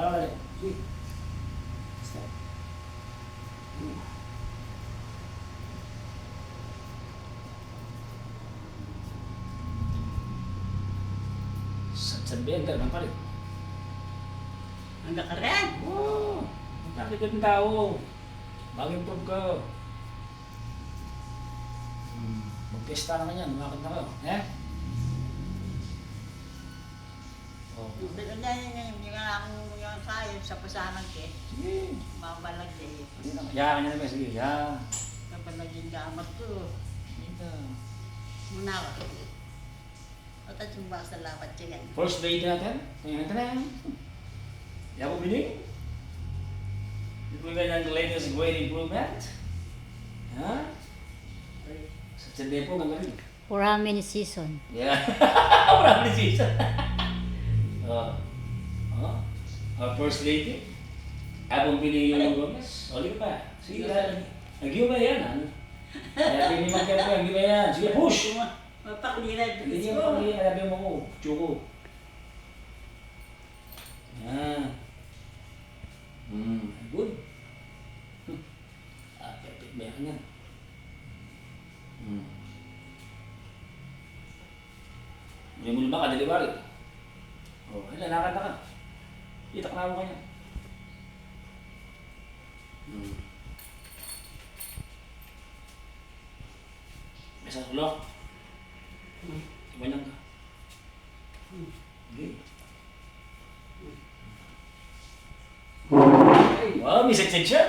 Alright. Sige. Stop. Sabihan ka naman pala. Hanggang ka rin. Oo. Nakikita ng tao. Mag-improve ka. Mag-testa naman yan. Umakit na kayo. Eh? Oh. Pero dahil yung akong sayo sa pasanan ke. Sige. Mabalag eh. Hindi na. Yakan niya naman. Sige. Ya. Kapalag yung damat ko. Dito. Muna ako. At at yung baka sa lapat siya yan. First date natin. Tingnan natin na. Yapo Bining. Ito yung kanyang latest grade improvement. Ha? Sa Tiyende po, gagawin. For how many season? Yeah. Marami season. Our first lady. Abong Bining Yumul Gomez. O, di pa. Sige, nag-iw ba yan? Ano? Kaya pinimang ka pa, nag-iw ba yan? Sige, push! Mapakliran. Hindi mo pag-iw, alabi mo ko. Chuko. Yan. Good. Perfect ba yan? Yung mula ba ka, delivery? Oh, ay, lalakad na ka. Itak na mo kanya. Bisa ulok. Banyak ka. Okay. Wow, may seksensya.